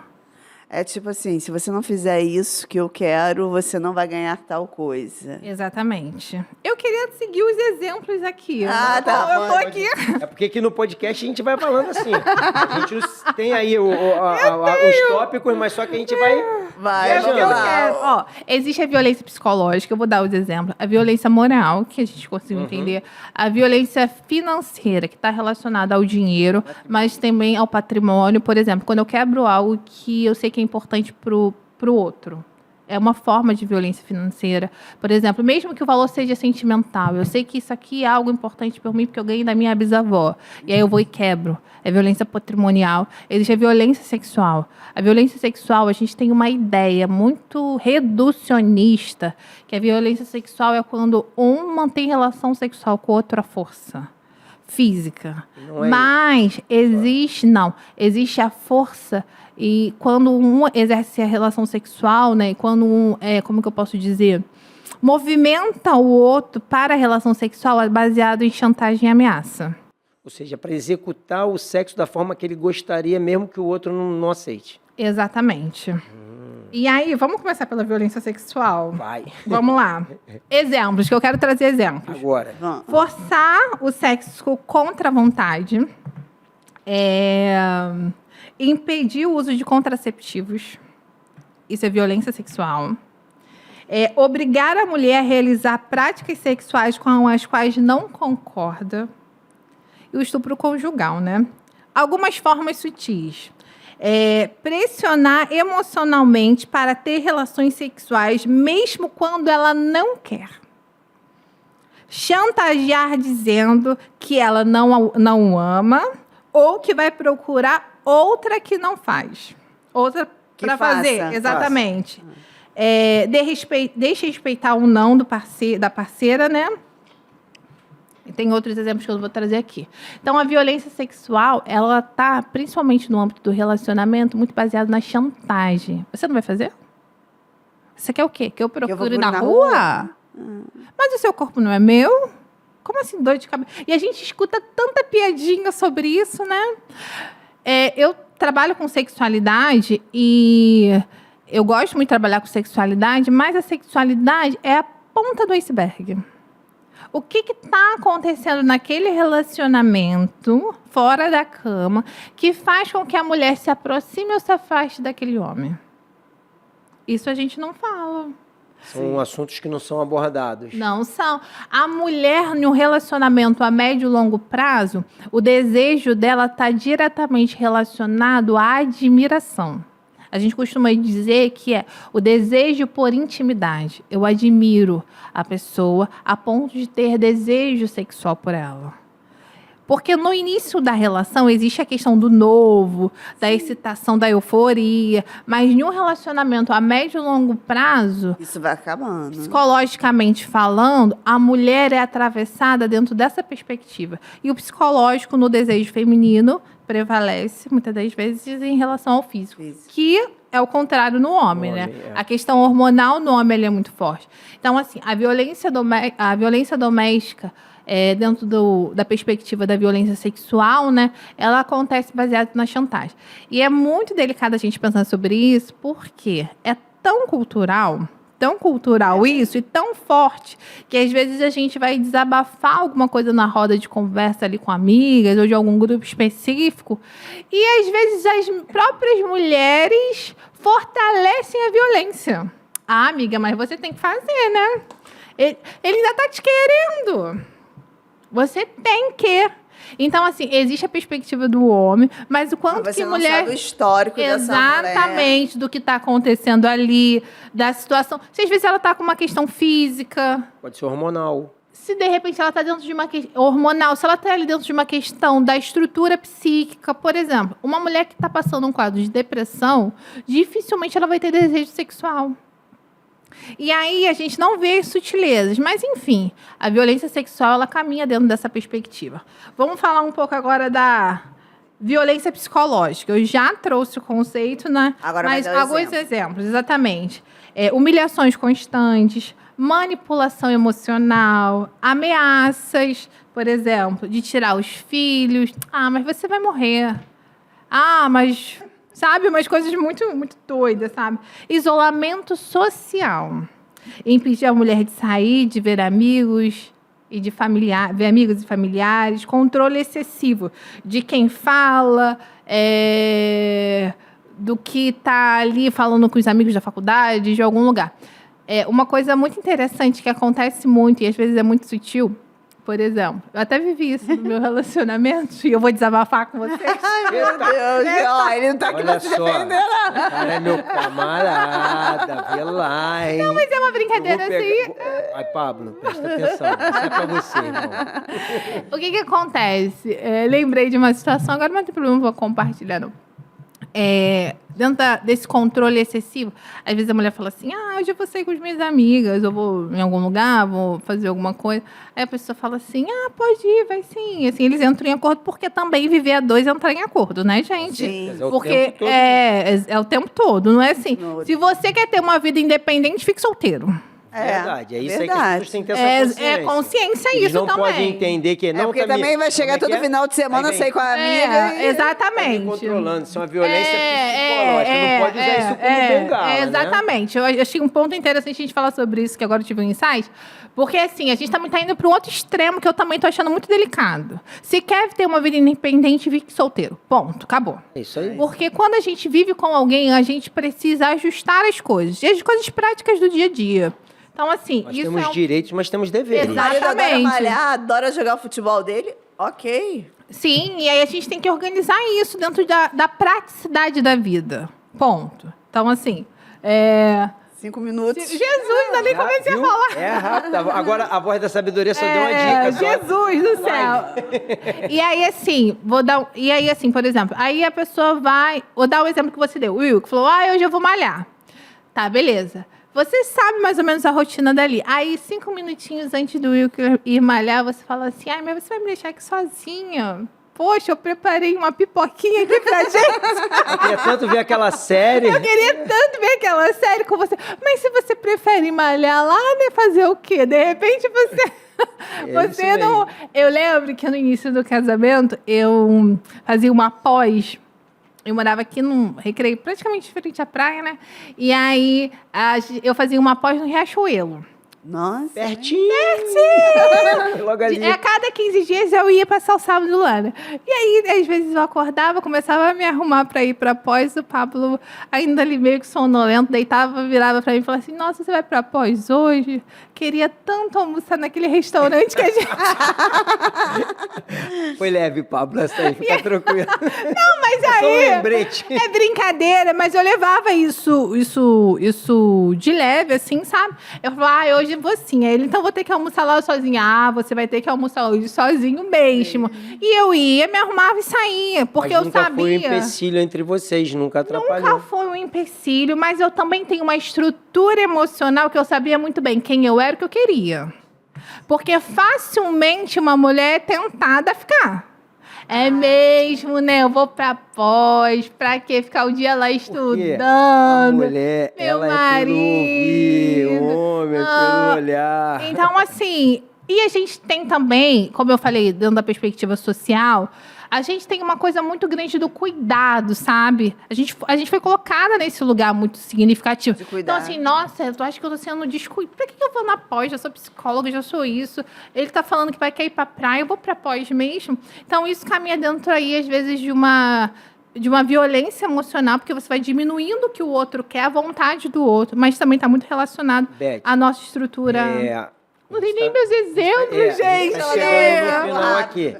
É tipo assim, se você não fizer isso que eu quero, você não vai ganhar tal coisa. Exatamente. Eu queria seguir os exemplos aqui. Ah, tá. Eu tô aqui. É porque aqui no podcast a gente vai falando assim. A gente tem aí os tópicos, mas só que a gente vai viajando. Eu quero. Ó, existe a violência psicológica, eu vou dar os exemplos. A violência moral, que a gente conseguiu entender. A violência financeira, que está relacionada ao dinheiro, mas também ao patrimônio. Por exemplo, quando eu quebro algo que eu sei que é importante pro outro. É uma forma de violência financeira. Por exemplo, mesmo que o valor seja sentimental, eu sei que isso aqui é algo importante para mim porque eu ganhei da minha bisavó. E aí eu vou e quebro. É violência patrimonial. Existe a violência sexual. A violência sexual, a gente tem uma ideia muito reducionista, que a violência sexual é quando um mantém relação sexual com o outro à força física. Não é Mas existe a força. E quando um exerce a relação sexual, né, e quando um, como que eu posso dizer, movimenta o outro para a relação sexual, é baseado em chantagem e ameaça. Ou seja, para executar o sexo da forma que ele gostaria, mesmo que o outro não aceite. Exatamente. E aí, vamos começar pela violência sexual? Vai. Vamos lá. Exemplos, que eu quero trazer exemplos. Agora. Forçar o sexo contra a vontade. Impedir o uso de contraceptivos. Isso é violência sexual. Obrigar a mulher a realizar práticas sexuais com as quais não concorda. E o estupro conjugal, né? Algumas formas sutis. Pressionar emocionalmente para ter relações sexuais, mesmo quando ela não quer. Chantagear dizendo que ela não ama ou que vai procurar outra que não faz. Outra para fazer, exatamente. Desrespeitar o não da parceira, né? E tem outros exemplos que eu vou trazer aqui. Então, a violência sexual, ela está, principalmente no âmbito do relacionamento, muito baseada na chantagem. Você não vai fazer? Você quer o quê? Que eu procure na rua? Mas o seu corpo não é meu? Como assim, dor de cabeça? E a gente escuta tanta piadinha sobre isso, né? Eu trabalho com sexualidade e eu gosto muito de trabalhar com sexualidade, mas a sexualidade é a ponta do iceberg. O que está acontecendo naquele relacionamento, fora da cama, que faz com que a mulher se aproxime ou se afaste daquele homem? Isso a gente não fala. São assuntos que não são abordados. Não são. A mulher, no relacionamento a médio e longo prazo, o desejo dela está diretamente relacionado à admiração. A gente costuma dizer que é o desejo por intimidade. Eu admiro a pessoa a ponto de ter desejo sexual por ela. Porque no início da relação existe a questão do novo, da excitação, da euforia. Mas em um relacionamento a médio e longo prazo, isso vai acabando. Psicologicamente falando, a mulher é atravessada dentro dessa perspectiva. E o psicológico no desejo feminino prevalece, muitas das vezes, em relação ao físico. Que é o contrário no homem, né? A questão hormonal no homem é muito forte. Então, assim, a violência doméstica, dentro da perspectiva da violência sexual, né, ela acontece baseada na chantagem. E é muito delicado a gente pensar sobre isso, porque é tão cultural isso, e tão forte, que às vezes a gente vai desabafar alguma coisa na roda de conversa ali com amigas, ou de algum grupo específico, e às vezes as próprias mulheres fortalecem a violência. Ah, amiga, mas você tem que fazer, né? Ele ainda está te querendo. Você tem que. Então, assim, existe a perspectiva do homem, mas o quanto que mulher... Você não sabe o histórico dessa mulher. Exatamente, do que está acontecendo ali, da situação. Se às vezes ela está com uma questão física... Pode ser hormonal. Se, de repente, ela está dentro de uma questão hormonal, se ela está ali dentro de uma questão da estrutura psíquica, por exemplo, uma mulher que está passando um quadro de depressão, dificilmente ela vai ter desejo sexual. E aí a gente não vê as sutilezas, mas enfim, a violência sexual ela caminha dentro dessa perspectiva. Vamos falar um pouco agora da violência psicológica. Eu já trouxe o conceito, né? Agora mas alguns exemplos, exatamente. Humilhações constantes, manipulação emocional, ameaças, por exemplo, de tirar os filhos. Ah, mas você vai morrer. Ah, mas... Sabe? Umas coisas muito, muito doidas, sabe? Isolamento social. Impedir a mulher de sair, de ver amigos e de ver amigos e familiares. Controle excessivo de quem fala, do que está ali falando com os amigos da faculdade, de algum lugar. Uma coisa muito interessante que acontece muito, e às vezes é muito sutil, por exemplo. Eu até vivi isso no meu relacionamento e eu vou desabafar com vocês. Ai, meu Deus. Ó, ele não tá aqui Olha pra se só, defender, não. o cara é meu camarada, vê lá, hein? Não, mas é uma brincadeira Eu vou assim. Ai, Pablo, presta atenção, isso é pra você, irmão. O que acontece? Lembrei de uma situação, agora não tem problema, vou compartilhar, não. Dentro desse controle excessivo, às vezes a mulher fala assim, hoje eu vou sair com as minhas amigas, eu vou em algum lugar, vou fazer alguma coisa. Aí a pessoa fala assim, pode ir, vai sim. E assim, eles entram em acordo, porque também viver a dois é entrar em acordo, né, gente? Sim. Mas é o Porque tempo todo. é o tempo todo, não é assim. No- Se você quer ter uma vida independente, fique solteiro. Verdade, é isso aí que verdade. as pessoas têm que ter essa consciência. É consciência Eles isso não também. podem entender que não porque tá me- também vai chegar como é que todo final de semana, Aí vem, sair com a amiga e... Exatamente. tá me controlando, isso é uma violência psicológica, não pode usar isso como bengala, né? Exatamente. Eu achei um ponto interessante a gente falar sobre isso, que agora eu tive um insight, porque assim, a gente também está indo para um outro extremo que eu também estou achando muito delicado. Se quer ter uma vida independente, fique solteiro. Ponto. Acabou. É isso aí. Porque quando a gente vive com alguém, a gente precisa ajustar as coisas. E as coisas práticas do dia a dia. Então, assim, Nós isso temos é direitos, mas temos deveres. O marido adora Exatamente. malhar, adora jogar o futebol dele. Ok. Sim, e aí a gente tem que organizar isso dentro da praticidade da vida. Ponto. Então, assim, 5 minutos. Jesus, ainda nem Já comecei viu? a falar. É rápido. Agora a voz da sabedoria só deu uma dica. Só. Jesus do céu. E aí, assim, E aí, assim, por exemplo, aí a pessoa vai. Vou dar o exemplo que você deu. O Will, que falou, hoje eu vou malhar. Tá, beleza. Você sabe mais ou menos a rotina dali. Aí, 5 minutinhos antes do Will ir malhar, você fala assim, mas você vai me deixar aqui sozinha? Poxa, eu preparei uma pipoquinha aqui pra gente. Eu queria tanto ver aquela série. Eu queria tanto ver aquela série com você. Mas se você prefere malhar lá, né? Fazer o quê? De repente você... isso mesmo. Eu lembro que no início do casamento, eu fazia uma pós. Eu morava aqui num recreio praticamente frente à praia, né? E aí eu fazia uma pós no Riachuelo. Nossa. Pertinho. Logo ali. A cada 15 dias eu ia passar o sábado lá, né? E aí, às vezes, eu acordava, começava a me arrumar para ir para pós, o Pablo ainda ali meio que sonolento, deitava, virava para mim e falava assim, nossa, você vai para pós hoje? Queria tanto almoçar naquele restaurante que a gente... Foi leve, Pablo, essa aí, fica tranquilo. Não, mas É só um aí... lembrete. É brincadeira, mas eu levava isso de leve, assim, sabe? Eu falava, hoje eu vou sim. Aí ele, então vou ter que almoçar lá sozinha. Você vai ter que almoçar hoje sozinho mesmo. E eu ia, me arrumava e saía, porque Mas eu nunca sabia... foi um empecilho entre vocês, nunca atrapalhou. Nunca foi um empecilho, mas eu também tenho uma estrutura emocional que eu sabia muito bem quem eu era e o que eu queria. Porque facilmente uma mulher é tentada a ficar. É mesmo, né? Eu vou pra pós, pra quê? Ficar o dia lá estudando. A mulher, meu ela marido. é pelo ouvir, o homem é pelo olhar. Então, assim, e a gente tem também, como eu falei, dentro da perspectiva social, a gente tem uma coisa muito grande do cuidado, sabe? A gente foi colocada nesse lugar muito significativo. De cuidar. Então, assim, nossa, tu acha que eu tô sendo descuidada? Pra que eu vou na pós? Já sou psicóloga, já sou isso. Ele tá falando que quer ir pra praia, eu vou pra pós mesmo. Então, isso caminha dentro aí, às vezes, de uma violência emocional, porque você vai diminuindo o que o outro quer, a vontade do outro, mas também está muito relacionado Beth, à nossa estrutura. Não tem nem meus exemplos, gente. Tá chegando no final aqui.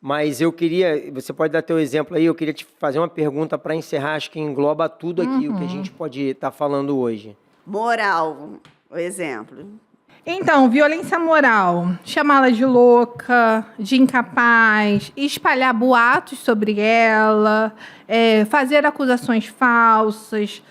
Mas eu queria, você pode dar teu exemplo aí, eu queria te fazer uma pergunta para encerrar, acho que engloba tudo aqui o que a gente pode estar falando hoje. Moral, o exemplo. Então, violência moral, chamá-la de louca, de incapaz, espalhar boatos sobre ela, fazer acusações falsas,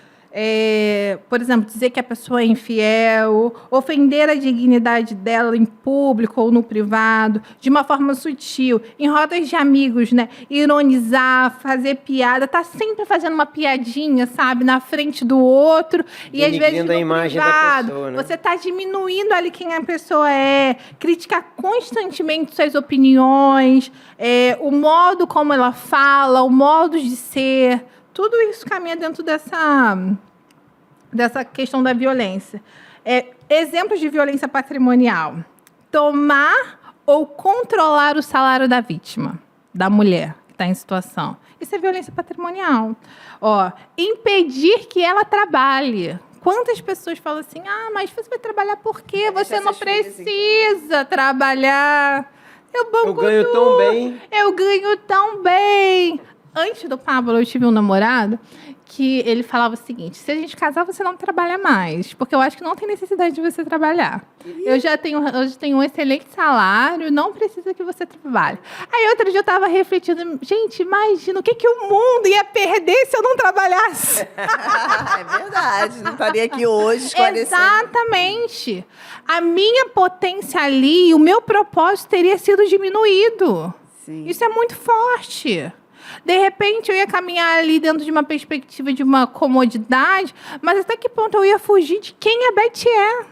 por exemplo, dizer que a pessoa é infiel, ofender a dignidade dela em público ou no privado, de uma forma sutil, em rodas de amigos, né? Ironizar, fazer piada, tá sempre fazendo uma piadinha, sabe, na frente do outro e às vezes Denigrindo no a imagem da privado, pessoa, né? você tá diminuindo ali quem a pessoa é, criticar constantemente suas opiniões, o modo como ela fala, o modo de ser. Tudo isso caminha dentro dessa questão da violência. Exemplos de violência patrimonial. Tomar ou controlar o salário da vítima, da mulher que está em situação. Isso é violência patrimonial. Impedir que ela trabalhe. Quantas pessoas falam assim, mas você vai trabalhar por quê? Você não precisa trabalhar. Eu ganho tão bem. Eu ganho tão bem. Antes do Pablo, eu tive um namorado que ele falava o seguinte: se a gente casar, você não trabalha mais, porque eu acho que não tem necessidade de você trabalhar. Eu já tenho um excelente salário, não precisa que você trabalhe. Aí outro dia eu estava refletindo, gente, imagina o que o mundo ia perder se eu não trabalhasse. É verdade, não estaria aqui hoje esclarecendo. Exatamente. A minha potência ali, o meu propósito teria sido diminuído. Sim. Isso é muito forte. De repente, eu ia caminhar ali dentro de uma perspectiva de uma comodidade, mas até que ponto eu ia fugir de quem a Beth é?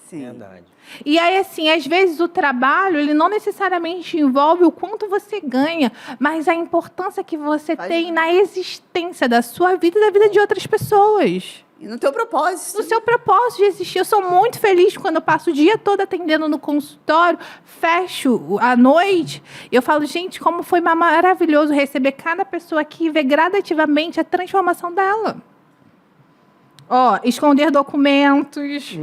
Sim. Verdade. E aí, assim, às vezes o trabalho, ele não necessariamente envolve o quanto você ganha, mas a importância que você tem na existência da sua vida e da vida de outras pessoas. E no teu propósito. No seu propósito de existir. Eu sou muito feliz quando eu passo o dia todo atendendo no consultório, fecho à noite, e eu falo, gente, como foi maravilhoso receber cada pessoa aqui e ver gradativamente a transformação dela. Ó, esconder documentos,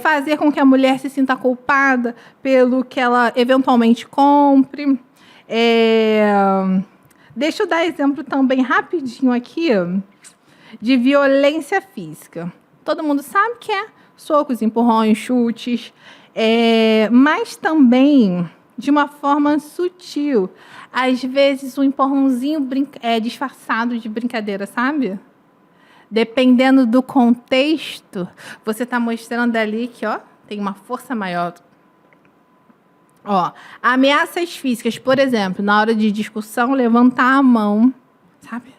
fazer com que a mulher se sinta culpada pelo que ela eventualmente compre. Deixa eu dar exemplo também rapidinho aqui de violência física. Todo mundo sabe que é socos, empurrões, chutes, mas também de uma forma sutil. Às vezes, um empurrãozinho disfarçado de brincadeira, sabe? Dependendo do contexto, você está mostrando ali que tem uma força maior. Ameaças físicas, por exemplo, na hora de discussão, levantar a mão, sabe?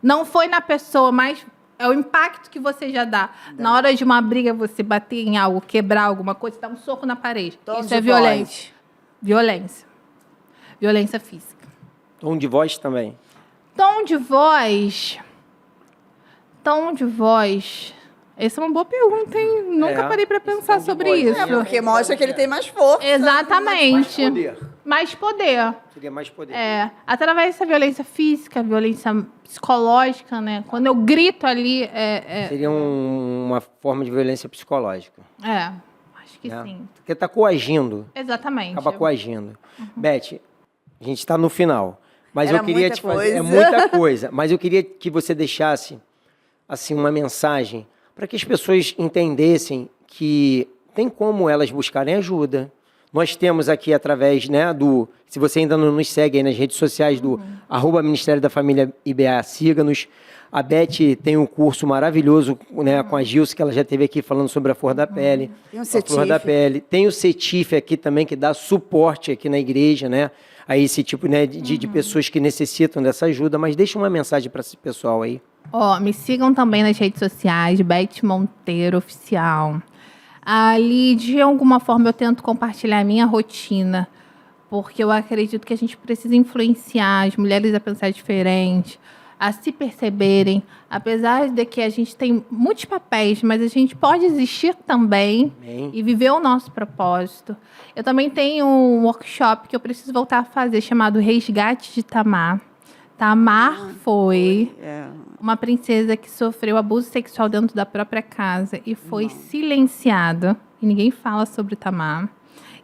Não foi na pessoa, mas é o impacto que você já dá. Na hora de uma briga, você bater em algo, quebrar alguma coisa, dar um soco na parede. Isso é violência. Violência. Violência física. Tom de voz também. Tom de voz. Essa é uma boa pergunta, hein? Nunca parei para pensar sobre isso. Porque mostra que ele tem mais força. Exatamente. Mais poder. Mais poder. Seria mais poder. Através dessa violência física, violência psicológica, né? Quando eu grito ali... Seria uma forma de violência psicológica. Acho que sim. Porque está coagindo. Exatamente. Acaba coagindo. Beth, a gente está no final. Mas Era eu queria muita te fazer... coisa. É muita coisa. Mas eu queria que você deixasse assim, uma mensagem para que as pessoas entendessem que tem como elas buscarem ajuda. Nós temos aqui através, né, se você ainda não nos segue aí nas redes sociais do @Ministério da Família IBA, siga-nos. A Beth tem um curso maravilhoso, né, com a Gilce, que ela já esteve aqui falando sobre a flor da pele. Tem o flor da pele. Tem o CETIF aqui também, que dá suporte aqui na igreja, né, a esse tipo, né, de pessoas que necessitam dessa ajuda. Mas deixa uma mensagem para esse pessoal aí. Me sigam também nas redes sociais, Beth Monteiro Oficial. Ali, de alguma forma, eu tento compartilhar a minha rotina, porque eu acredito que a gente precisa influenciar as mulheres a pensar diferente, a se perceberem, apesar de que a gente tem muitos papéis, mas a gente pode existir também e viver o nosso propósito. Eu também tenho um workshop que eu preciso voltar a fazer, chamado Resgate de Tamar. Tamar foi uma princesa que sofreu abuso sexual dentro da própria casa e foi silenciada. E ninguém fala sobre Tamar.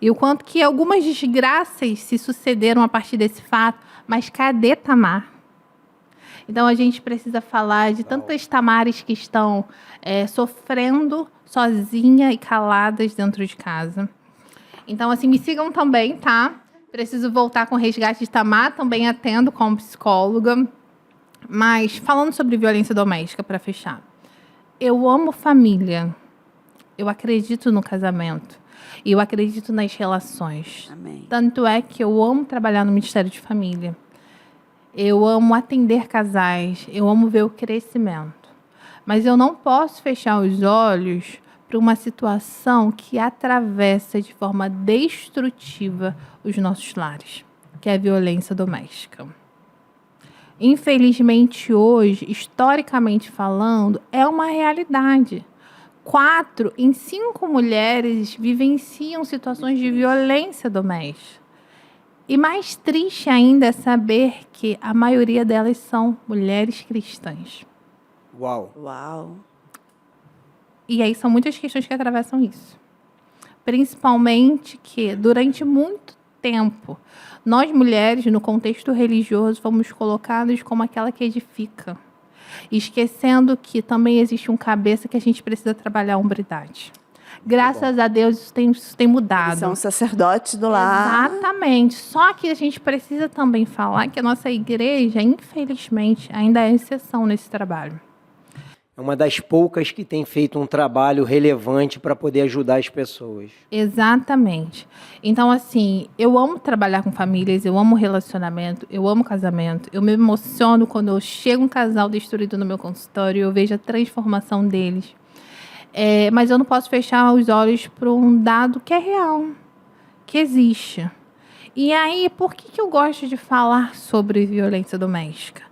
E o quanto que algumas desgraças se sucederam a partir desse fato. Mas cadê Tamar? Então, a gente precisa falar de tantas Tamares que estão sofrendo sozinha e caladas dentro de casa. Então, assim, me sigam também, tá? Preciso voltar com o Resgate de Tamar, também atendo como psicóloga. Mas, falando sobre violência doméstica, para fechar. Eu amo família. Eu acredito no casamento. E eu acredito nas relações. Amém. Tanto é que eu amo trabalhar no Ministério de Família. Eu amo atender casais. Eu amo ver o crescimento. Mas eu não posso fechar os olhos para uma situação que atravessa de forma destrutiva os nossos lares, que é a violência doméstica. Infelizmente, hoje, historicamente falando, é uma realidade. 4 em 5 mulheres vivenciam situações de violência doméstica. E mais triste ainda é saber que a maioria delas são mulheres cristãs. Uau! Uau! E aí são muitas questões que atravessam isso. Principalmente que, durante muito tempo, nós mulheres, no contexto religioso, fomos colocadas como aquela que edifica, esquecendo que também existe um cabeça que a gente precisa trabalhar a hombridade. Graças a Deus isso tem mudado. Eles são sacerdotes do lar. Exatamente. Só que a gente precisa também falar que a nossa igreja, infelizmente, ainda é exceção nesse trabalho. É uma das poucas que tem feito um trabalho relevante para poder ajudar as pessoas. Exatamente. Então, assim, eu amo trabalhar com famílias, eu amo relacionamento, eu amo casamento. Eu me emociono quando eu chego um casal destruído no meu consultório e eu vejo a transformação deles. Mas eu não posso fechar os olhos para um dado que é real, que existe. E aí, por que eu gosto de falar sobre violência doméstica?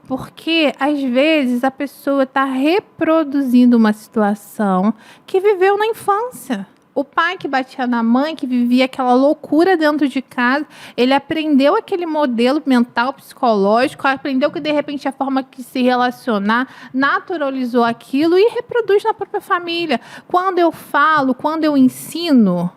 Porque, às vezes, a pessoa está reproduzindo uma situação que viveu na infância. O pai que batia na mãe, que vivia aquela loucura dentro de casa, ele aprendeu aquele modelo mental, psicológico, aprendeu que, de repente, a forma que se relacionar naturalizou aquilo e reproduz na própria família. Quando eu falo, quando eu ensino,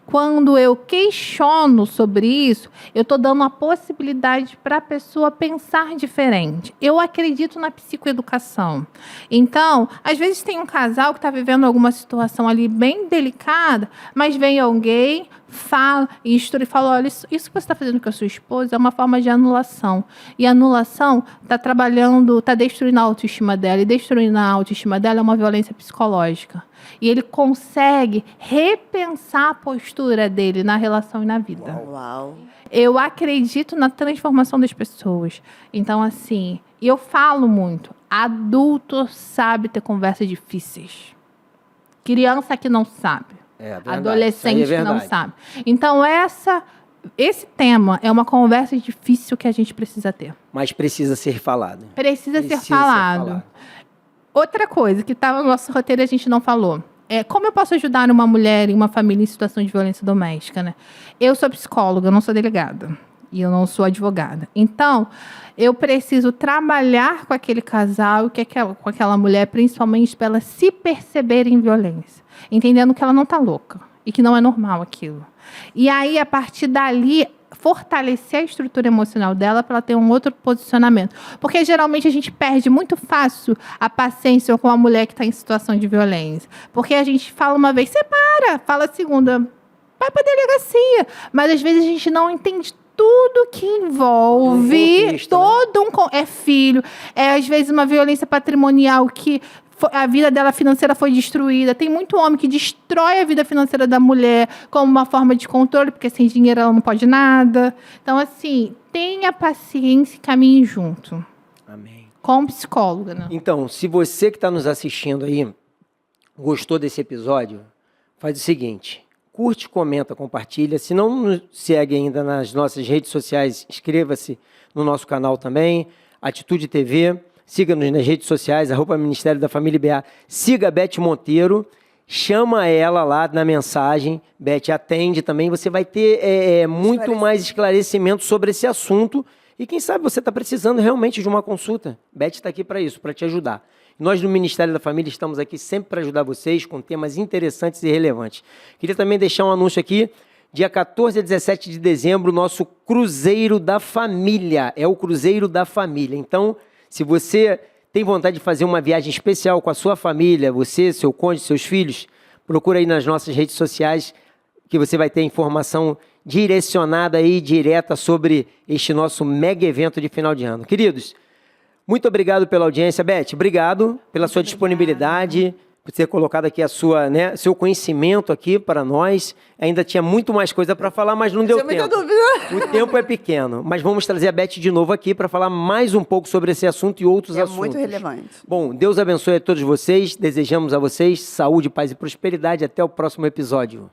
quando eu questiono sobre isso, eu estou dando a possibilidade para a pessoa pensar diferente. Eu acredito na psicoeducação. Então, às vezes tem um casal que está vivendo alguma situação ali bem delicada, mas vem alguém, fala, instrui e fala, olha, isso que você está fazendo com a sua esposa é uma forma de anulação. E a anulação está trabalhando, está destruindo a autoestima dela. E destruindo a autoestima dela é uma violência psicológica. E ele consegue repensar a postura dele na relação e na vida. Uau. Eu acredito na transformação das pessoas. Então, assim, eu falo muito. Adulto sabe ter conversas difíceis. Criança que não sabe. Verdade. Adolescente que não sabe. Então, esse tema é uma conversa difícil que a gente precisa ter. Mas precisa ser falado. Precisa ser falado. Outra coisa que estava no nosso roteiro e a gente não falou. Como eu posso ajudar uma mulher em uma família em situação de violência doméstica, né? Eu sou psicóloga, eu não sou delegada. E eu não sou advogada. Então, eu preciso trabalhar com aquele casal, com aquela mulher, principalmente para ela se perceber em violência. Entendendo que ela não está louca. E que não é normal aquilo. E aí, a partir dali, fortalecer a estrutura emocional dela para ela ter um outro posicionamento. Porque, geralmente, a gente perde muito fácil a paciência com a mulher que está em situação de violência. Porque a gente fala uma vez, separa. Fala a segunda, vai para a delegacia. Mas, às vezes, a gente não entende tudo que envolve, é filho, às vezes uma violência patrimonial que a vida dela financeira foi destruída. Tem muito homem que destrói a vida financeira da mulher como uma forma de controle, porque sem dinheiro ela não pode nada. Então, assim, tenha paciência e caminhe junto. Amém. Com psicóloga, né? Então, se você que está nos assistindo aí gostou desse episódio, faz o seguinte: curte, comenta, compartilha. Se não nos segue ainda nas nossas redes sociais, inscreva-se no nosso canal também, Atitude TV. Siga-nos nas redes sociais, @Ministério da Família IBA. Siga a Beth Monteiro, chama ela lá na mensagem. Beth, atende também. Você vai ter muito mais esclarecimento sobre esse assunto. E quem sabe você está precisando realmente de uma consulta. Beth está aqui para isso, para te ajudar. Nós do Ministério da Família estamos aqui sempre para ajudar vocês com temas interessantes e relevantes. Queria também deixar um anúncio aqui. Dia 14 a 17 de dezembro, nosso Cruzeiro da Família. É o Cruzeiro da Família. Então, se você tem vontade de fazer uma viagem especial com a sua família, você, seu cônjuge, seus filhos, procura aí nas nossas redes sociais que você vai ter informação direcionada e direta sobre este nosso mega evento de final de ano. Queridos, muito obrigado pela audiência. Beth, obrigado pela sua disponibilidade, por ter colocado aqui seu conhecimento aqui para nós. Ainda tinha muito mais coisa para falar, mas não deu tempo. Muita dúvida. O tempo é pequeno, mas vamos trazer a Beth de novo aqui para falar mais um pouco sobre esse assunto e outros assuntos. É muito relevante. Bom, Deus abençoe a todos vocês. Desejamos a vocês saúde, paz e prosperidade. Até o próximo episódio.